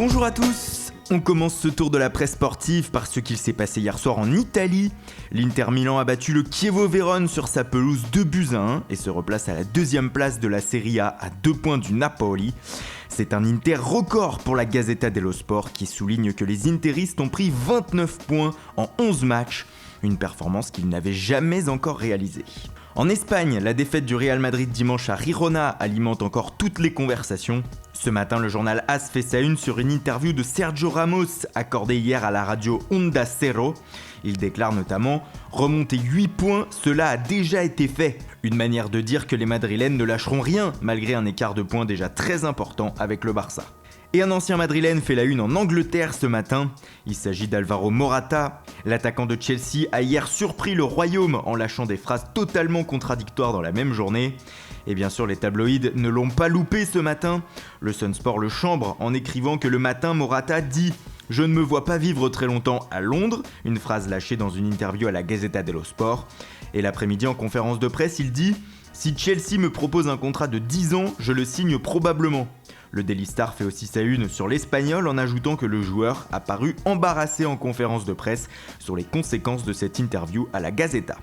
Bonjour à tous. On commence ce tour de la presse sportive par ce qu'il s'est passé hier soir en Italie. L'Inter Milan a battu le Chievo Vérone sur sa pelouse 2-1 et se replace à la deuxième place de la Serie A à 2 points du Napoli. C'est un Inter record pour la Gazzetta dello Sport qui souligne que les Interistes ont pris 29 points en 11 matchs, une performance qu'ils n'avaient jamais encore réalisée. En Espagne, la défaite du Real Madrid dimanche à Girona alimente encore toutes les conversations. Ce matin, le journal AS fait sa une sur une interview de Sergio Ramos accordée hier à la radio Onda Cero. Il déclare notamment « Remonter 8 points, cela a déjà été fait ». Une manière de dire que les Madrilènes ne lâcheront rien malgré un écart de points déjà très important avec le Barça. Et un ancien madrilène fait la une en Angleterre ce matin. Il s'agit d'Alvaro Morata. L'attaquant de Chelsea a hier surpris le royaume en lâchant des phrases totalement contradictoires dans la même journée. Et bien sûr, les tabloïds ne l'ont pas loupé ce matin. Le Sun Sport le chambre en écrivant que le matin, Morata dit « Je ne me vois pas vivre très longtemps à Londres », une phrase lâchée dans une interview à la Gazzetta dello Sport. Et l'après-midi, en conférence de presse, il dit « Si Chelsea me propose un contrat de 10 ans, je le signe probablement ». Le Daily Star fait aussi sa une sur l'Espagnol en ajoutant que le joueur a paru embarrassé en conférence de presse sur les conséquences de cette interview à la Gazzetta.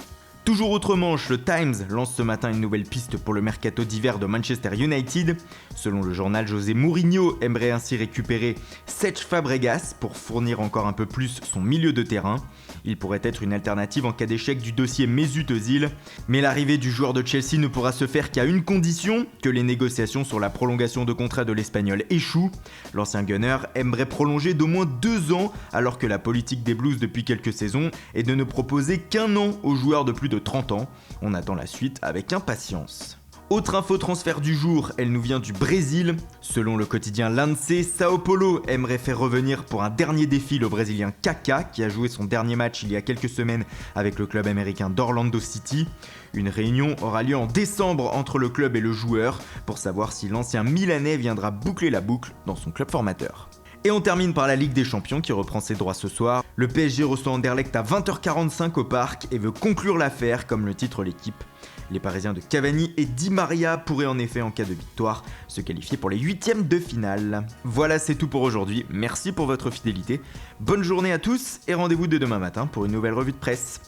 Toujours outre-Manche, le Times lance ce matin une nouvelle piste pour le mercato d'hiver de Manchester United. Selon le journal, José Mourinho aimerait ainsi récupérer Cesc Fabregas pour fournir encore un peu plus son milieu de terrain. Il pourrait être une alternative en cas d'échec du dossier Mesut Özil. Mais l'arrivée du joueur de Chelsea ne pourra se faire qu'à une condition, que les négociations sur la prolongation de contrat de l'Espagnol échouent. L'ancien Gunner aimerait prolonger d'au moins 2 ans, alors que la politique des Blues depuis quelques saisons est de ne proposer qu'1 an aux joueurs de plus de 30 ans. On attend la suite avec impatience. Autre info transfert du jour, elle nous vient du Brésil. Selon le quotidien Lance, Sao Paulo aimerait faire revenir pour un dernier défi le Brésilien Kaká, qui a joué son dernier match il y a quelques semaines avec le club américain d'Orlando City. Une réunion aura lieu en décembre entre le club et le joueur pour savoir si l'ancien Milanais viendra boucler la boucle dans son club formateur. Et on termine par la Ligue des Champions qui reprend ses droits ce soir. Le PSG reçoit Anderlecht à 20h45 au parc et veut conclure l'affaire comme le titre l'équipe. Les Parisiens de Cavani et Di Maria pourraient en effet en cas de victoire se qualifier pour les 8e de finale. Voilà, c'est tout pour aujourd'hui, merci pour votre fidélité, bonne journée à tous et rendez-vous dès demain matin pour une nouvelle revue de presse.